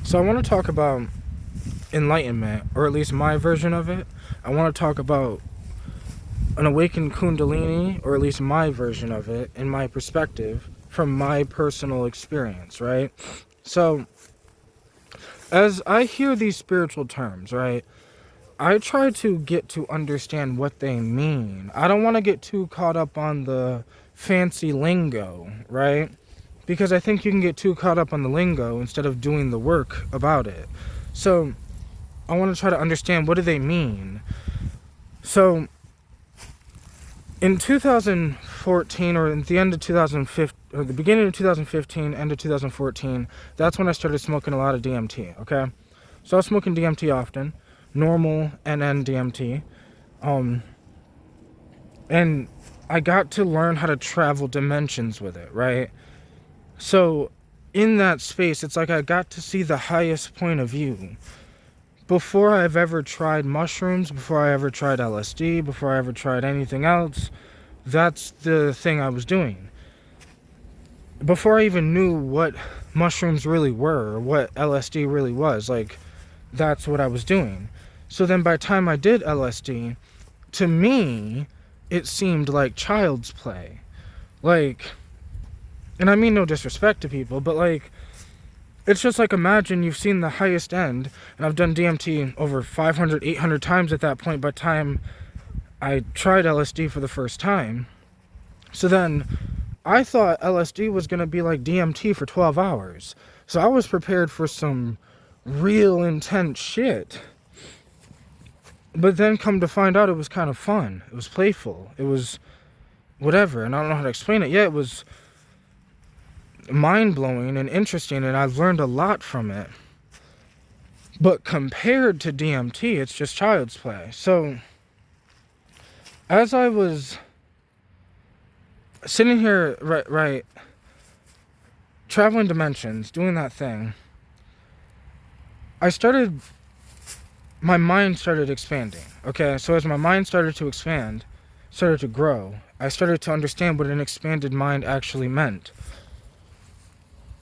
So I want to talk about enlightenment, or at least my version of it. I want to talk about an awakened Kundalini, or at least my version of it, in my perspective, from my personal experience, right? So, as I hear these spiritual terms, right, I try to get to understand what they mean. I don't want to get too caught up on the fancy lingo, right? Because I think you can get too caught up on the lingo instead of doing the work about it. So, I want to try to understand, what do they mean? So, in 2014, or at the end of 2015, or the beginning of 2015, end of 2014, that's when I started smoking a lot of DMT, okay? So I was smoking DMT often, normal NN DMT, and I got to learn how to travel dimensions with it, right? So in that space, it's like I got to see the highest point of view. Before I've ever tried mushrooms, before I ever tried LSD, before I ever tried anything else, that's the thing I was doing. Before I even knew what mushrooms really were, or what LSD really was, like, that's what I was doing. So then by the time I did LSD, to me, it seemed like child's play. Like, and I mean no disrespect to people, but like, it's just like, imagine you've seen the highest end, and I've done DMT over 500, 800 times at that point by the time I tried LSD for the first time. So then I thought LSD was going to be like DMT for 12 hours. So I was prepared for some real intense shit. But then come to find out, it was kind of fun. It was playful. It was whatever. And I don't know how to explain it yet. It was mind-blowing and interesting, and I've learned a lot from it. But compared to DMT, it's just child's play. So as I was sitting here, right, traveling dimensions, doing that thing, my mind started expanding, okay? So as my mind started to expand, started to grow, I started to understand what an expanded mind actually meant.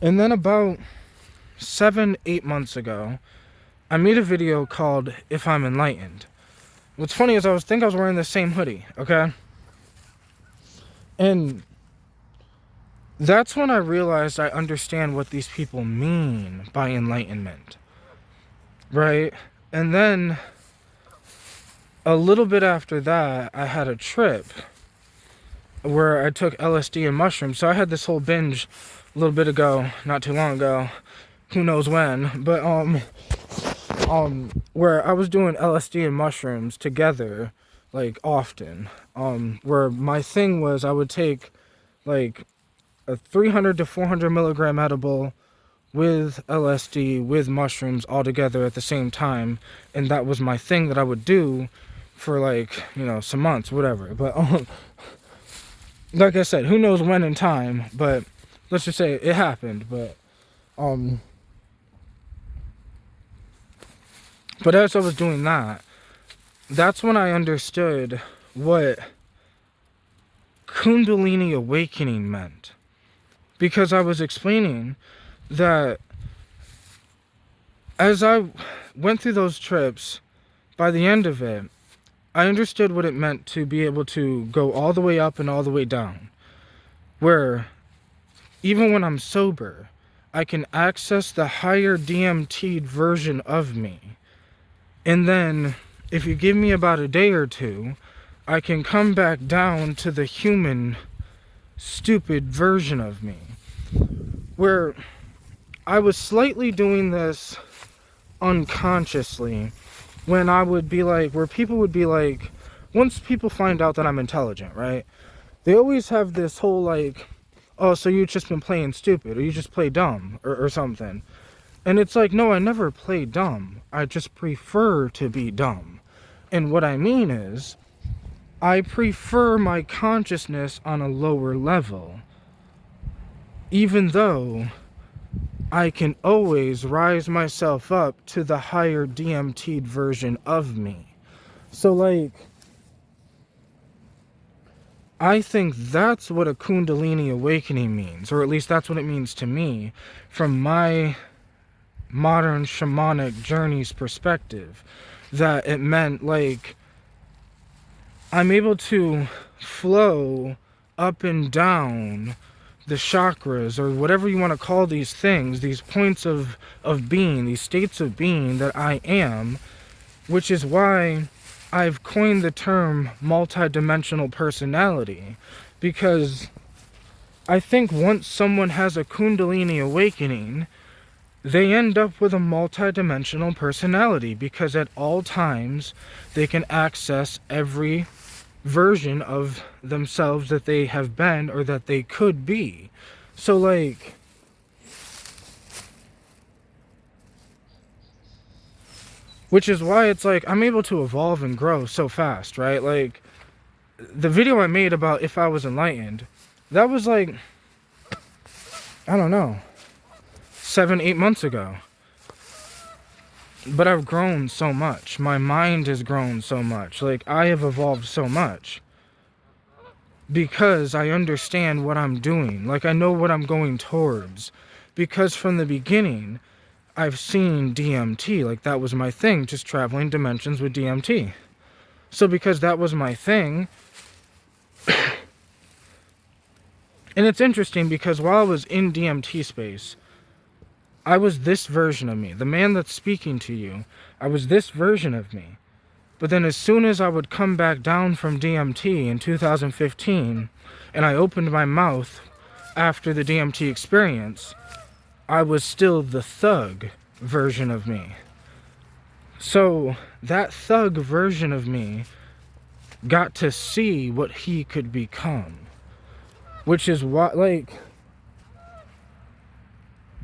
And then about 7-8 months ago, I made a video called If I'm Enlightened. What's funny is I was wearing the same hoodie, okay? And that's when I realized I understand what these people mean by enlightenment, right? And then a little bit after that, I had a trip where I took LSD and mushrooms. So I had this whole binge a little bit ago, not too long ago, who knows when, but where I was doing LSD and mushrooms together, like, often, where my thing was, I would take like a 300 to 400 milligram edible with LSD, with mushrooms, all together at the same time, and that was my thing that I would do for, like, some months, whatever. But like I said, who knows when in time, but let's just say it happened. But as I was doing that, that's when I understood what Kundalini awakening meant. Because I was explaining that as I went through those trips, by the end of it, I understood what it meant to be able to go all the way up and all the way down. Where, even when I'm sober, I can access the higher DMT version of me. And then, if you give me about a day or two, I can come back down to the human, stupid version of me. Where I was slightly doing this unconsciously, when I would be like, where people would be like, once people find out that I'm intelligent, right? They always have this whole like, oh, so you've just been playing stupid, or you just play dumb, or something. And it's like, no, I never play dumb. I just prefer to be dumb. And what I mean is, I prefer my consciousness on a lower level. Even though I can always rise myself up to the higher DMT version of me. So, like, I think that's what a Kundalini awakening means, or at least that's what it means to me, from my modern shamanic journey's perspective. That it meant, like, I'm able to flow up and down the chakras, or whatever you want to call these things, these points of being, these states of being that I am, which is why I've coined the term multidimensional personality, because I think once someone has a Kundalini awakening, they end up with a multidimensional personality, because at all times they can access every version of themselves that they have been or that they could be. So, like, which is why it's like I'm able to evolve and grow so fast, right? Like, the video I made about if I was enlightened, that was like, I don't know, 7-8 months ago. But I've grown so much. My mind has grown so much. Like, I have evolved so much. Because I understand what I'm doing. Like, I know what I'm going towards. Because from the beginning, I've seen DMT. Like, that was my thing. Just traveling dimensions with DMT. So because that was my thing. And it's interesting because while I was in DMT space, I was this version of me. The man that's speaking to you, I was this version of me. But then as soon as I would come back down from DMT in 2015, and I opened my mouth after the DMT experience, I was still the thug version of me. So that thug version of me got to see what he could become. Which is what, like...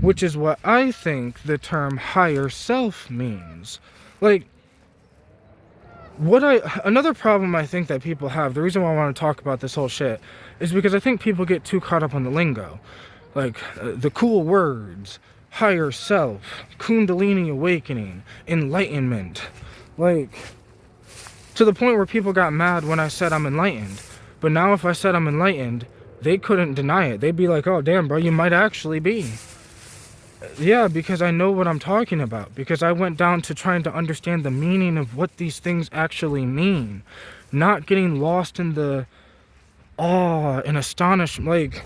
Which is what I think the term higher self means. Like, another problem I think that people have, the reason why I want to talk about this whole shit, is because I think people get too caught up on the lingo. Like, the cool words, higher self, Kundalini awakening, enlightenment. Like, to the point where people got mad when I said I'm enlightened. But now if I said I'm enlightened, they couldn't deny it. They'd be like, oh damn bro, you might actually be. Yeah, because I know what I'm talking about. Because I went down to trying to understand the meaning of what these things actually mean. Not getting lost in the awe and astonishment. Like,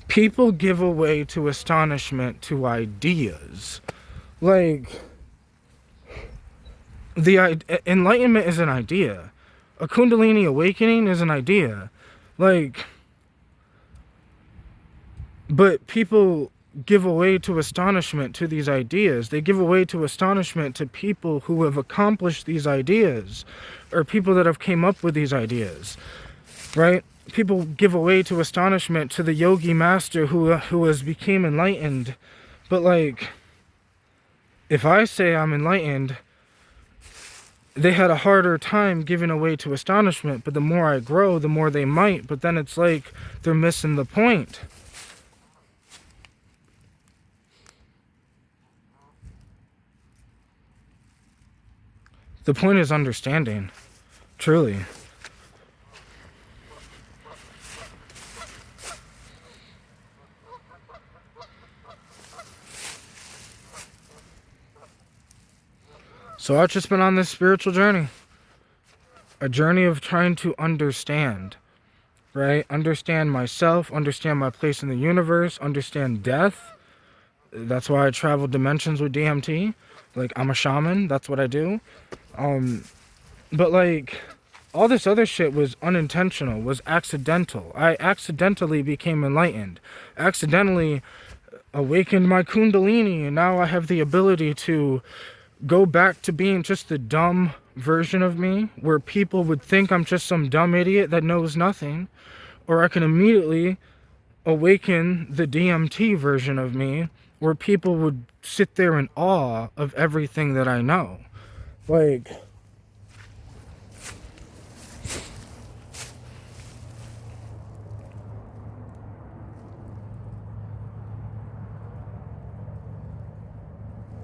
people give away to astonishment to ideas. Like, enlightenment is an idea. A Kundalini awakening is an idea. Like... But people give away to astonishment to these ideas. They give away to astonishment to people who have accomplished these ideas, or people that have came up with these ideas, right? People give away to astonishment to the yogi master who has became enlightened. But like, if I say I'm enlightened, they had a harder time giving away to astonishment. But the more I grow, the more they might. But then it's like they're missing the point. The point is understanding, truly. So I've just been on this spiritual journey. A journey of trying to understand, right? Understand myself, understand my place in the universe, understand death. That's why I travel dimensions with DMT. Like, I'm a shaman, that's what I do. But like, all this other shit was unintentional, was accidental. I accidentally became enlightened, accidentally awakened my Kundalini, and now I have the ability to go back to being just the dumb version of me, where people would think I'm just some dumb idiot that knows nothing. Or I can immediately awaken the DMT version of me, where people would sit there in awe of everything that I know. Like,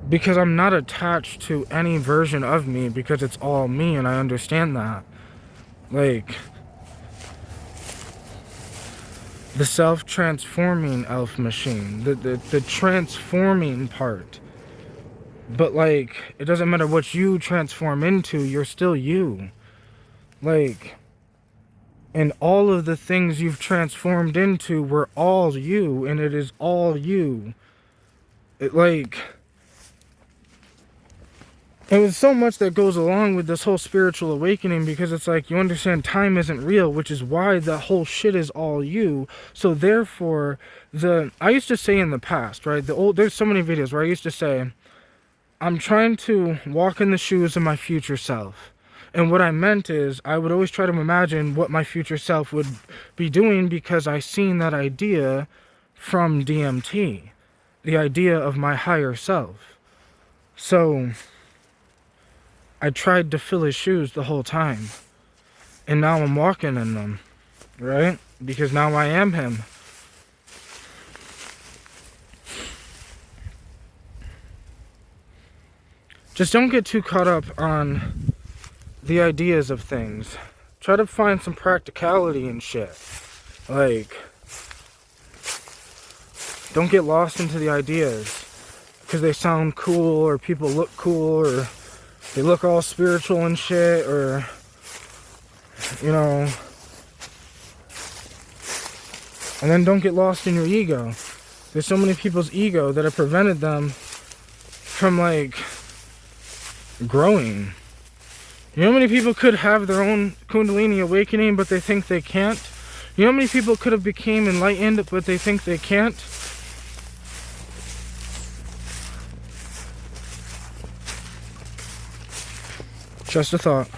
because I'm not attached to any version of me, because it's all me, and I understand that. Like, the self-transforming elf machine, the transforming part. But like, it doesn't matter what you transform into, you're still you. Like, and all of the things you've transformed into were all you, and it is all you. It was so much that goes along with this whole spiritual awakening, because it's like, you understand time isn't real, which is why the whole shit is all you. So therefore, I used to say in the past, right, there's so many videos where I used to say, I'm trying to walk in the shoes of my future self. And what I meant is, I would always try to imagine what my future self would be doing, because I seen that idea from DMT. The idea of my higher self. So I tried to fill his shoes the whole time. And now I'm walking in them. Right? Because now I am him. Just don't get too caught up on the ideas of things. Try to find some practicality and shit. Like, don't get lost into the ideas because they sound cool, or people look cool, or they look all spiritual and shit, or, you know. And then don't get lost in your ego. There's so many people's ego that have prevented them from, like, growing. You know how many people could have their own Kundalini awakening, but they think they can't? You know how many people could have became enlightened, but they think they can't? Just a thought.